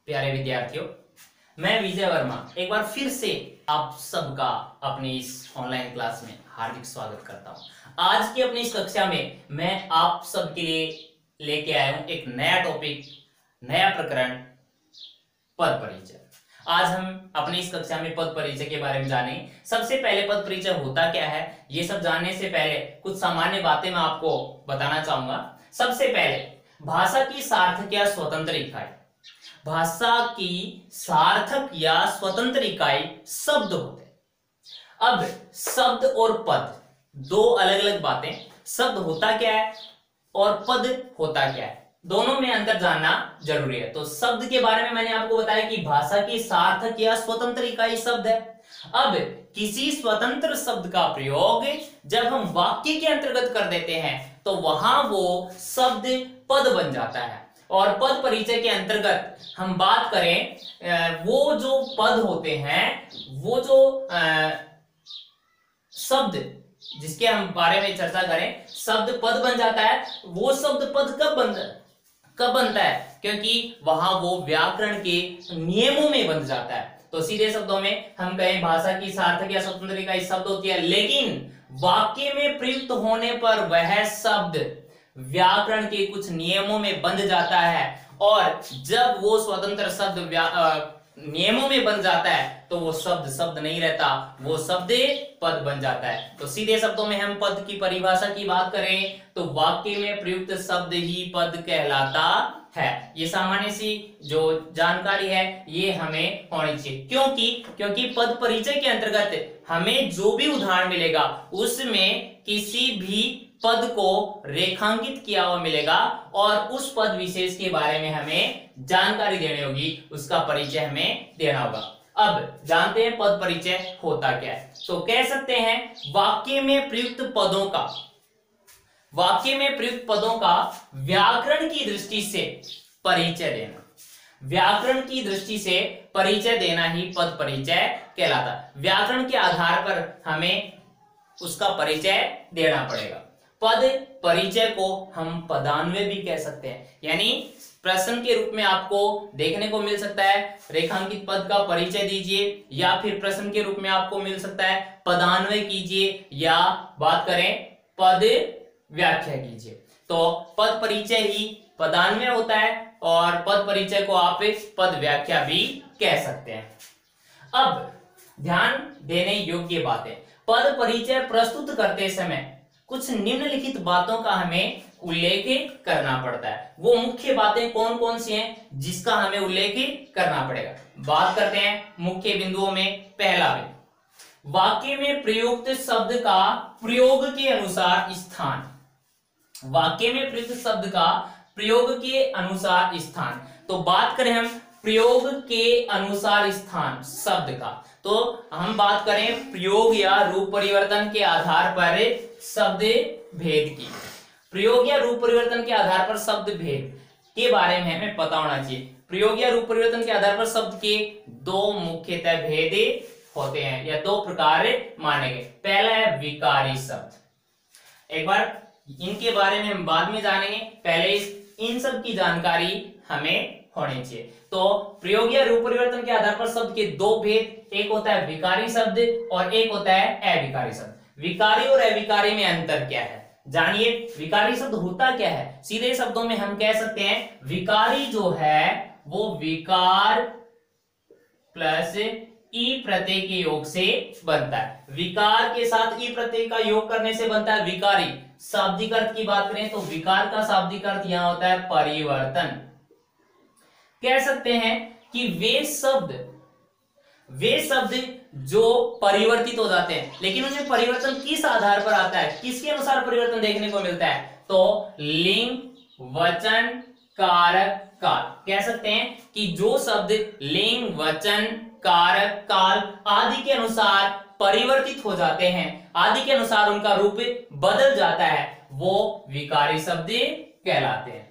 प्यारे विद्यार्थियों, मैं विजय वर्मा एक बार फिर से आप सबका अपनी इस ऑनलाइन क्लास में हार्दिक स्वागत करता हूं। आज की अपनी इस कक्षा में मैं आप सबके लिए लेके आया हूं एक नया टॉपिक, नया प्रकरण, पद परिचय। आज हम अपनी इस कक्षा में पद परिचय के बारे में जानेंगे। सबसे पहले पद परिचय होता क्या है, ये सब जानने से पहले कुछ सामान्य बातें मैं आपको बताना चाहूंगा। सबसे पहले भाषा की सार्थक या स्वतंत्र इकाई। भाषा की सार्थक या स्वतंत्र इकाई शब्द होते हैं। अब शब्द और पद दो अलग अलग बातें। शब्द होता क्या है और पद होता क्या है, दोनों में अंतर जानना जरूरी है। तो शब्द के बारे में मैंने आपको बताया कि भाषा की सार्थक या स्वतंत्र इकाई शब्द है। अब किसी स्वतंत्र शब्द का प्रयोग जब हम वाक्य के अंतर्गत कर देते हैं तो वहां वो शब्द पद बन जाता है। और पद परिचय के अंतर्गत हम बात करें, वो जो पद होते हैं, वो जो शब्द जिसके हम बारे में चर्चा करें, शब्द पद बन जाता है। वो शब्द पद कब बनता है? क्योंकि वहां वो व्याकरण के नियमों में बन जाता है। तो सीधे शब्दों में हम कहें भाषा की सार्थक या स्वतंत्र इकाई शब्द होती है, लेकिन वाक्य में प्रयुक्त होने पर वह शब्द व्याकरण के कुछ नियमों में बंध जाता है। और जब वो स्वतंत्र शब्द नियमों में बन जाता है तो वो शब्द शब्द नहीं रहता, वो शब्द पद बन जाता है। तो सीधे शब्दों में हम पद की परिभाषा की बात करें तो वाक्य में प्रयुक्त शब्द ही पद कहलाता है। ये सामान्य सी जो जानकारी है ये हमें होनी चाहिए। क्योंकि पद परिचय के अंतर्गत हमें जो भी उदाहरण मिलेगा उसमें किसी भी पद को रेखांकित किया हुआ मिलेगा और उस पद विशेष के बारे में हमें जानकारी देनी होगी, उसका परिचय हमें देना होगा। अब जानते हैं पद परिचय होता क्या है। तो कह सकते हैं वाक्य में प्रयुक्त पदों का व्याकरण की दृष्टि से परिचय देना। व्याकरण की दृष्टि से परिचय देना ही पद परिचय कहलाता। व्याकरण के आधार पर हमें उसका परिचय देना पड़ेगा। पद परिचय को हम पदान्वय भी कह सकते हैं, यानी प्रश्न के रूप में आपको देखने को मिल सकता है रेखांकित पद का परिचय दीजिए, या फिर प्रश्न के रूप में आपको मिल सकता है पदान्वय कीजिए, या बात करें पद व्याख्या कीजिए। तो पद परिचय ही पदान्वय होता है और पद परिचय को आप पद व्याख्या भी कह सकते हैं। अब ध्यान देने योग्य बातें, पद परिचय प्रस्तुत करते समय कुछ निम्नलिखित बातों का हमें उल्लेख करना पड़ता है। वो मुख्य बातें कौन कौन सी हैं जिसका हमें उल्लेख करना पड़ेगा। बात करते हैं मुख्य बिंदुओं में। पहला बिंदु, वाक्य में प्रयुक्त शब्द का प्रयोग के अनुसार स्थान। वाक्य में प्रयुक्त शब्द का प्रयोग के अनुसार स्थान। तो बात करें हम प्रयोग के अनुसार स्थान शब्द का, तो हम बात करें प्रयोग या रूप परिवर्तन के आधार पर शब्द भेद की। प्रयोग या रूप परिवर्तन के आधार पर शब्द भेद के बारे में हमें पता होना चाहिए। प्रयोग या रूप परिवर्तन के आधार पर शब्द के दो मुख्यतः भेद होते हैं या दो प्रकार माने गए। पहला है विकारी शब्द। एक बार इनके बारे में हम बाद में जानेंगे, पहले इन सब की जानकारी हमें होनी चाहिए। तो प्रयोग या रूप परिवर्तन के आधार पर शब्द के दो भेद, एक होता है विकारी शब्द और एक होता है अविकारी शब्द। विकारी और अविकारी में अंतर क्या है जानिए। विकारी शब्द होता क्या है, सीधे शब्दों में हम कह सकते हैं विकारी जो है वो विकार प्लस ई प्रत्यय के योग से बनता है। विकार के साथ ई प्रत्यय का योग करने से बनता है विकारी। शाब्दिक अर्थ की बात करें तो विकार का शाब्दिक अर्थ यहां होता है परिवर्तन। कह सकते हैं कि वे शब्द जो परिवर्तित हो जाते हैं, लेकिन उनमें परिवर्तन किस आधार पर आता है, किसके अनुसार परिवर्तन देखने को मिलता है, तो लिंग, वचन, कारक, काल। कह सकते हैं कि जो शब्द लिंग, वचन, कारक, काल आदि के अनुसार परिवर्तित हो जाते हैं, आदि के अनुसार उनका रूप बदल जाता है, वो विकारी शब्द कहलाते हैं।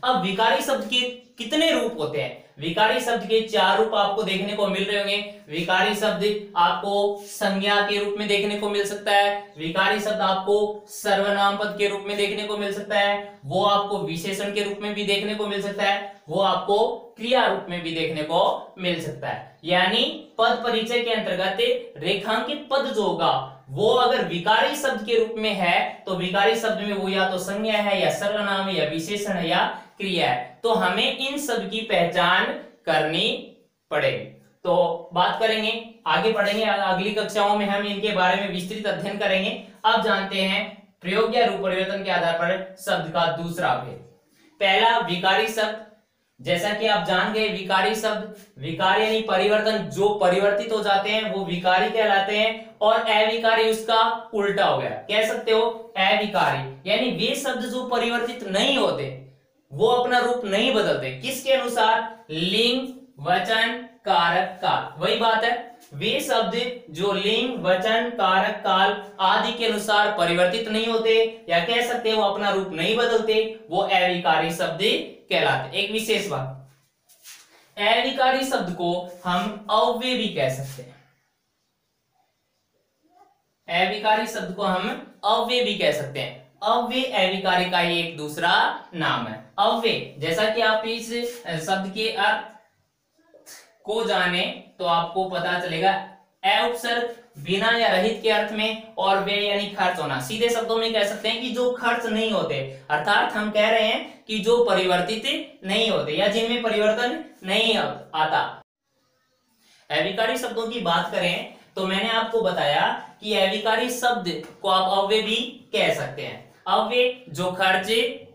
अब विकारी शब्द के कितने रूप होते हैं? विकारी शब्द के चार रूप आपको देखने को मिल रहे होंगे। विकारी शब्द आपको संज्ञा के रूप में देखने को मिल सकता है, विकारी शब्द आपको सर्वनाम पद के रूप में देखने को मिल सकता है, वो आपको विशेषण के रूप में भी देखने को मिल सकता है, वो आपको क्रिया रूप में भी देखने को मिल सकता है। यानी पद परिचय के अंतर्गत रेखांकित पद जो होगा वो अगर विकारी शब्द के रूप में है तो विकारी शब्द में वो या तो संज्ञा है या सर्वनाम है या विशेषण है या क्रिया है। तो हमें इन सब की पहचान करनी पड़ेगी। तो बात करेंगे, आगे बढ़ेंगे, अगली कक्षाओं में हम इनके बारे में विस्तृत अध्ययन करेंगे। अब जानते हैं प्रयोग या रूप परिवर्तन के आधार पर शब्द का दूसरा भेद। पहला विकारी शब्द, जैसा कि आप जान गए विकारी शब्द, विकार यानी परिवर्तन, जो परिवर्तित हो जाते हैं वो विकारी कहलाते हैं, और अविकारी उसका उल्टा हो गया, कह सकते हो अविकारी, यानी वे शब्द जो परिवर्तित नहीं होते, वो अपना रूप नहीं बदलते, किसके अनुसार, लिंग वचन कारक काल, वही बात है, वे शब्द जो लिंग वचन कारक काल आदि के अनुसार परिवर्तित नहीं होते, या कह सकते हैं वो अपना रूप नहीं बदलते, वो अविकारी शब्द कहलाते। एक विशेष बात, अविकारी शब्द को हम अव्यय भी कह सकते हैं, अविकारी शब्द को हम अव्यय भी कह सकते हैं। अव्यय अविकारी का ही एक दूसरा नाम है। अव्यय, जैसा कि आप इस शब्द के अर्थ को जाने तो आपको पता चलेगा, अ उपसर्ग बिना या रहित के अर्थ में, और वे यानी खर्च होना। सीधे शब्दों में कह सकते हैं कि जो खर्च नहीं होते, अर्थात हम कह रहे हैं कि जो परिवर्तित नहीं होते या जिनमें परिवर्तन नहीं आता। अविकारी शब्दों की बात करें तो मैंने आपको बताया कि अविकारी शब्द को आप अव्यय भी कह सकते हैं। अव्यय जो खर्च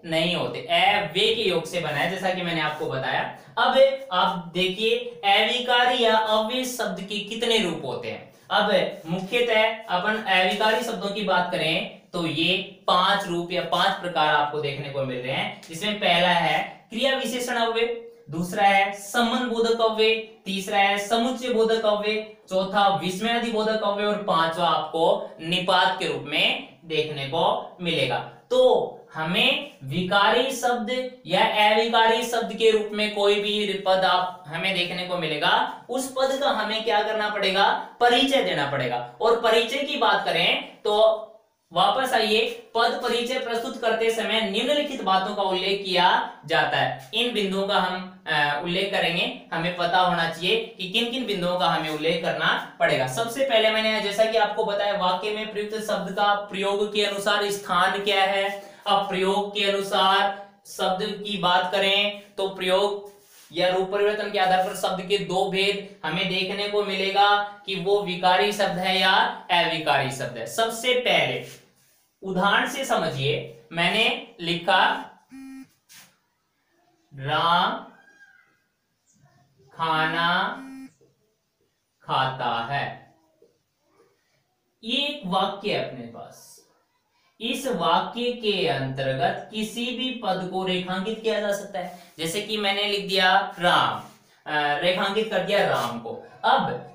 नहीं होते, अव्यय के योग से बना है, जैसा कि मैंने आपको बताया। अब आप देखिए अविकारी या अव्यय शब्द के कितने रूप होते हैं। अब मुख्यतः अपन अविकारी शब्दों की बात करें तो ये 5 रूप या 5 प्रकार आपको देखने को मिल रहे हैं, जिसमें पहला है क्रिया विशेषण अव्यय, दूसरा है संबंध बोधक अव्यय, तीसरा है समुच्चय बोधक अव्यय, चौथा विस्मयादि बोधक अव्यय, और पांचवा आपको निपात के रूप में देखने को मिलेगा। तो हमें विकारी शब्द या अविकारी शब्द के रूप में कोई भी पद आप हमें देखने को मिलेगा, उस पद का हमें क्या करना पड़ेगा, परिचय देना पड़ेगा। और परिचय की बात करें तो वापस आइए, पद परिचय प्रस्तुत करते समय निम्नलिखित बातों का उल्लेख किया जाता है। इन बिंदुओं का हम उल्लेख करेंगे, हमें पता होना चाहिए कि किन किन बिंदुओं का हमें उल्लेख करना पड़ेगा। सबसे पहले मैंने जैसा कि आपको बताया, वाक्य में प्रयुक्त शब्द का प्रयोग के अनुसार स्थान क्या है। अब प्रयोग के अनुसार शब्द की बात करें तो प्रयोग या रूप परिवर्तन के आधार पर शब्द के 2 भेद हमें देखने को मिलेगा कि वो विकारी शब्द है या अविकारी शब्द है। सबसे पहले उदाहरण से समझिए, मैंने लिखा राम खाना खाता है, ये एक वाक्य है अपने पास। इस वाक्य के अंतर्गत किसी भी पद को रेखांकित किया जा सकता है, जैसे कि मैंने लिख दिया राम, रेखांकित कर दिया राम को। अब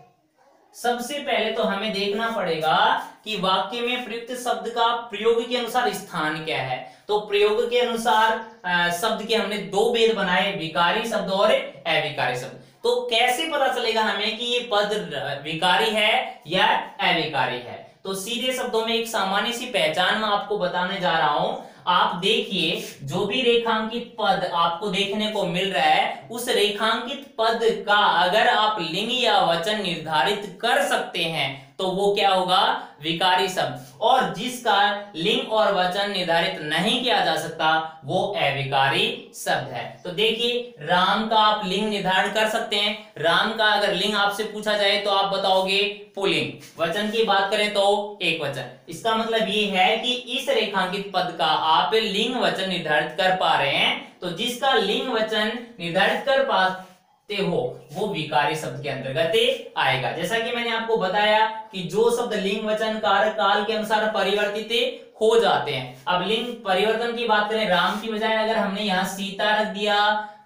सबसे पहले तो हमें देखना पड़ेगा कि वाक्य में प्रयुक्त शब्द का प्रयोग के अनुसार स्थान क्या है। तो प्रयोग के अनुसार शब्द के हमने 2 भेद बनाए, विकारी शब्द और अविकारी शब्द। तो कैसे पता चलेगा हमें कि ये पद विकारी है या अविकारी है। तो सीधे शब्दों में एक सामान्य सी पहचान मैं आपको बताने जा रहा हूं। आप देखिए, जो भी रेखांकित पद आपको देखने को मिल रहा है, उस रेखांकित पद का अगर आप लिंग या वचन निर्धारित कर सकते हैं तो वो क्या होगा, विकारी शब्द। और जिसका लिंग और वचन निर्धारित नहीं किया जा सकता वो अविकारी शब्द है। तो देखिए, राम का आप लिंग निर्धारण कर सकते हैं। राम का अगर लिंग आपसे पूछा जाए तो आप बताओगे पुल्लिंग, वचन की बात करें तो एक वचन। इसका मतलब ये है कि इस रेखांकित पद का आप लिंग वचन निर्धारित कर पा रहे हैं, तो जिसका लिंग वचन निर्धारित कर पाते हो वो विकारी शब्द के अंतर्गत आएगा। जैसा कि मैंने आपको बताया कि जो शब्द लिंग वचन कारक काल के अनुसार परिवर्तित हो जाते हैं। अब लिंग परिवर्तन की बात करें, राम की बजाय अगर हमने यहाँ सीता रख दिया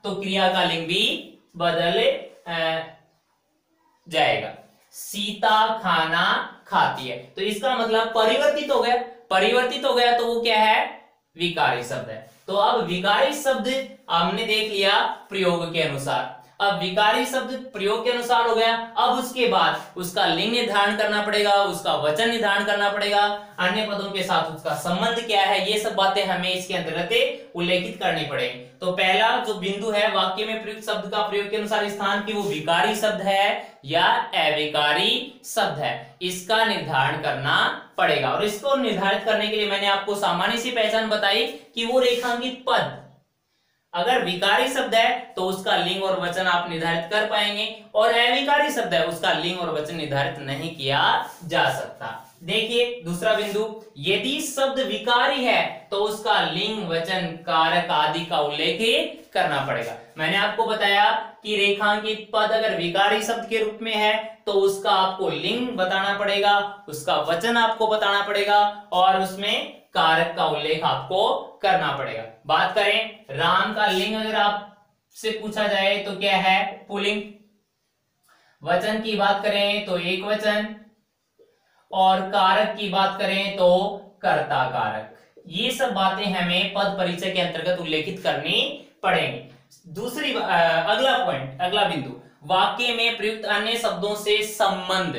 तो क्रिया का लिंग भी बदल जाएगा। सीता खाना खाती है, तो इसका मतलब परिवर्तित हो गया। परिवर्तित हो गया तो वो क्या है, विकारी शब्द है। तो अब विकारी शब्द हमने देख लिया प्रयोग के अनुसार। अब विकारी शब्द प्रयोग के अनुसार हो गया। अब उसके बाद उसका लिंग निर्धारण करना पड़ेगा, उसका वचन निर्धारण करना पड़ेगा, अन्य पदों के साथ उसका संबंध क्या है, ये सब बातें हमें इसके अंतर्गत उल्लेखित करनी पड़ेगी। तो पहला जो बिंदु है वाक्य में प्रयुक्त शब्द का प्रयोग के अनुसार स्थान की वो विकारी शब्द है या अविकारी शब्द है, इसका निर्धारण करना पड़ेगा। और इसको निर्धारित करने के लिए मैंने आपको सामान्य सी पहचान बताई कि वो रेखांकित पद अगर विकारी शब्द है तो उसका लिंग और वचन आप निर्धारित कर पाएंगे, और अविकारी शब्द है उसका लिंग और वचन निर्धारित नहीं किया जा सकता। देखिए दूसरा बिंदु, यदि शब्द विकारी है तो उसका लिंग वचन कारक आदि का उल्लेख करना पड़ेगा। मैंने आपको बताया कि रेखांकित पद अगर विकारी शब्द के रूप में है तो उसका आपको लिंग बताना पड़ेगा, उसका वचन आपको बताना पड़ेगा, और उसमें कारक का उल्लेख आपको करना पड़ेगा। बात करें राम का लिंग अगर आपसे पूछा जाए तो क्या है, पुल्लिंग। वचन की बात करें तो एक वचन, और कारक की बात करें तो कर्ता कारक। ये सब बातें हमें पद परिचय के अंतर्गत उल्लेखित करनी पड़ेंगी। दूसरी अगला पॉइंट, अगला बिंदु, वाक्य में प्रयुक्त अन्य शब्दों से संबंध।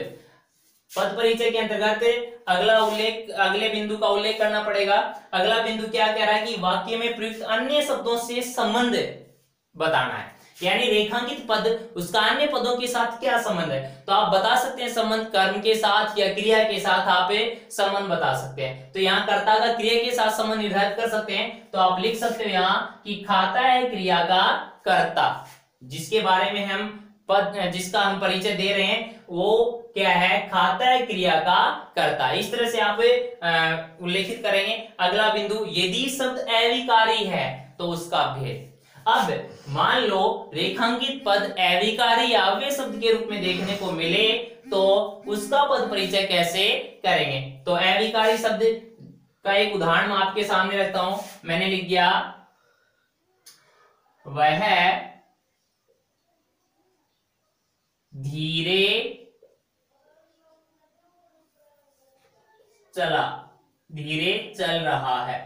पद परिचय के अंतर्गत अगले बिंदु का उल्लेख करना पड़ेगा। अगला बिंदु क्या कह रहा है कि वाक्य में प्रयुक्त अन्य शब्दों से संबंध बताना है, यानी रेखांकित पद उसका अन्य पदों के साथ क्या संबंध है। तो आप बता सकते हैं संबंध कर्म के साथ या क्रिया के साथ आप संबंध बता सकते हैं। तो यहाँ कर्ता का क्रिया के साथ संबंध निर्धारित कर सकते हैं। तो आप लिख सकते हो यहाँ कि खाता है क्रिया का कर्ता, जिसके बारे में हम जिसका हम परिचय दे रहे हैं वो क्या है, खाता है क्रिया का कर्ता। इस तरह से आप उल्लेखित करेंगे। अगला बिंदु, यदि शब्द अविकारी है तो उसका भेद। अब मान लो रेखांकित पद अविकारी या अव्यय शब्द के रूप में देखने को मिले तो उसका पद परिचय कैसे करेंगे। तो अविकारी शब्द का एक उदाहरण मैं आपके सामने रखता हूं। मैंने लिख दिया वह धीरे चल रहा है,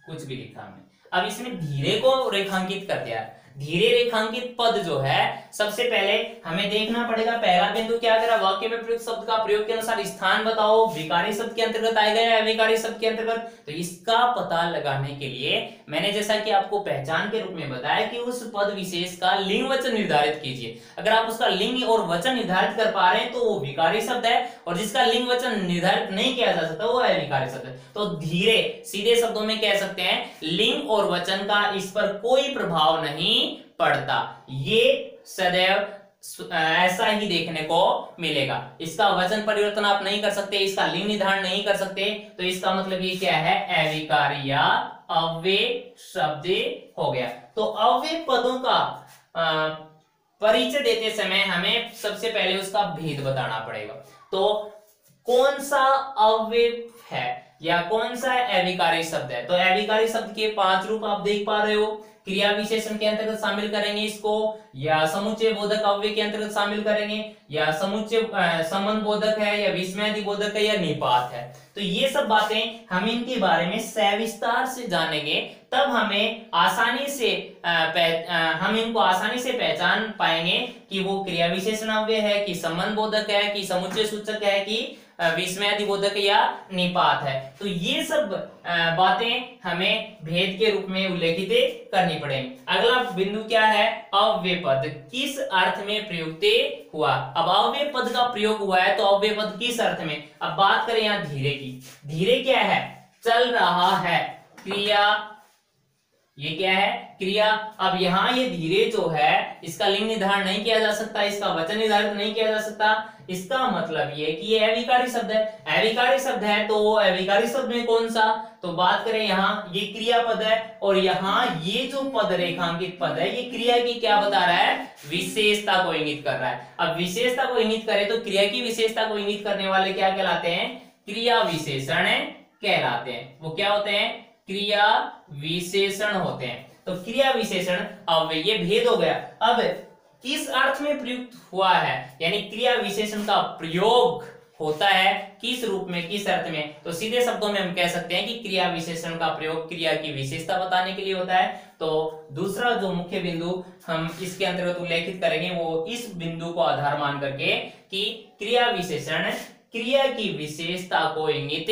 कुछ भी लिखा हमने। अब इसमें धीरे को रेखांकित कर दिया। धीरे रेखांकित पद जो है, सबसे पहले हमें देखना पड़ेगा पहला बिंदु क्या करा, वाक्य में प्रयुक्त शब्द का प्रयोग के अनुसार स्थान बताओ, विकारी शब्द के अंतर्गत आएगा या अविकारी शब्द के अंतर्गत। तो इसका पता लगाने के लिए मैंने जैसा कि आपको पहचान के रूप में बताया कि उस पद विशेष का लिंग वचन निर्धारित कीजिए। अगर आप उसका लिंग और वचन निर्धारित कर पा रहे हैं तो वो विकारी शब्द है, और जिसका लिंग वचन निर्धारित नहीं किया जा सकता वो अविकारी शब्द है। तो धीरे सीधे शब्दों में कह सकते हैं लिंग और वचन का इस पर कोई प्रभाव नहीं पड़ता। ये सदैव ऐसा ही देखने को मिलेगा। इसका वचन परिवर्तन आप नहीं कर सकते, इसका लिंग निर्धारण नहीं कर सकते। तो इसका मतलब ये क्या है, अविकारी या अव्यय शब्द हो गया। तो अव्यय पदों का परिचय देते समय हमें सबसे पहले उसका भेद बताना पड़ेगा। तो कौन सा अव्यय है या कौन सा अविकारी शब्द है। तो अविकारी शब्द के 5 रूप आप देख पा रहे हो। क्रिया विशेषण के अंतर्गत शामिल करेंगे इसको, या समुच्चय बोधक अव्यय के अंतर्गत शामिल करेंगे, या समुच्चय संबंध बोधक है, या विस्मयादि बोधक है, या निपात है। तो ये सब बातें हम इनके बारे में सविस्तार से जानेंगे, तब हमें आसानी से हम इनको आसानी से पहचान पाएंगे कि वो क्रिया विशेषण अव्यय है, कि संबंध बोधक है, कि समुच्चय सूचक है, कि विस्मयादि बोधक या निपात है। तो ये सब बातें हमें भेद के रूप में उल्लेखित करनी पड़ेगी। अगला बिंदु क्या है, अव्यय पद किस अर्थ में प्रयुक्त हुआ। अब अव्यय पद का प्रयोग हुआ है तो अव्यय पद किस अर्थ में। अब बात करें यहाँ धीरे की। धीरे क्या है, चल रहा है, क्रिया, ये क्या है, क्रिया। अब यहाँ ये धीरे जो है इसका लिंग निर्धारण नहीं किया जा सकता, इसका वचन निर्धारित नहीं किया जा सकता। इसका मतलब ये कि ये अविकारी शब्द है। अविकारी शब्द है तो अविकारी शब्द में कौन सा, तो बात करें यहाँ ये क्रिया पद है, और यहाँ ये जो पद रेखांकित पद है ये क्रिया की क्या बता रहा है, विशेषता को इंगित कर रहा है। अब विशेषता को इंगित करे तो क्रिया की विशेषता को इंगित करने वाले क्या कहलाते हैं, क्रिया विशेषण कहलाते हैं। वो क्या होते हैं, क्रिया विशेषण होते हैं। तो क्रिया विशेषण अव्यय, ये भेद हो गया। अब किस अर्थ में प्रयुक्त हुआ है, यानी क्रिया विशेषण का प्रयोग होता है किस रूप में, किस अर्थ में, तो सीधे शब्दों में हम कह सकते हैं कि क्रिया विशेषण का प्रयोग क्रिया की विशेषता बताने के लिए होता है। तो दूसरा जो मुख्य बिंदु हम इसके अंतर्गत उल्लेखित करेंगे वो इस बिंदु को आधार मान करके कि क्रिया विशेषण क्रिया की विशेषता को इंगित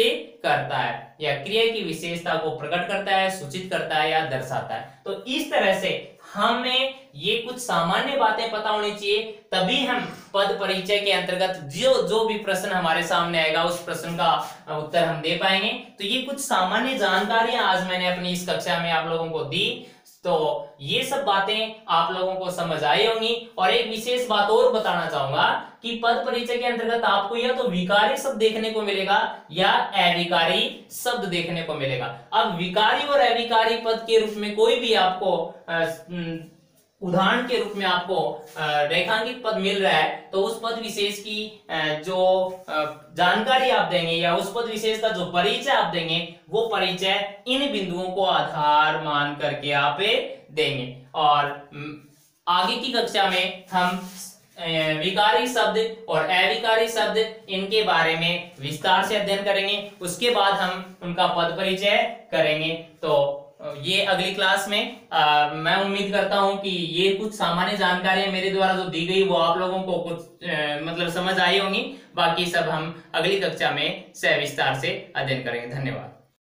करता है या क्रिया की विशेषता को प्रकट करता है, सूचित करता है या दर्शाता है। तो इस तरह से हमें ये कुछ सामान्य बातें पता होनी चाहिए, तभी हम पद परिचय के अंतर्गत जो भी प्रश्न हमारे सामने आएगा उस प्रश्न का उत्तर हम दे पाएंगे। तो ये कुछ सामान्य जानकारियां आज मैंने अपनी इस कक्षा में आप लोगों को दी। तो ये सब बातें आप लोगों को समझ आई होंगी। और एक विशेष बात और बताना चाहूंगा कि पद परिचय के अंतर्गत आपको या तो विकारी शब्द देखने को मिलेगा या अविकारी शब्द देखने को मिलेगा। अब विकारी और अविकारी पद के रूप में कोई भी आपको उदाहरण के रूप में आपको रेखांकित पद मिल रहा है, तो उस पद विशेष की जो जानकारी आप देंगे या उस पद विशेष का जो परिचय आप देंगे वो परिचय इन बिंदुओं को आधार मान करके आप देंगे। और आगे की कक्षा में हम विकारी शब्द और अविकारी शब्द इनके बारे में विस्तार से अध्ययन करेंगे। उसके बाद हम उनका पद परिचय करेंगे। तो ये अगली क्लास में मैं उम्मीद करता हूं कि ये कुछ सामान्य जानकारियां मेरे द्वारा जो दी गई वो आप लोगों को कुछ मतलब समझ आई होंगी। बाकी सब हम अगली कक्षा में सविस्तार से अध्ययन करेंगे। धन्यवाद।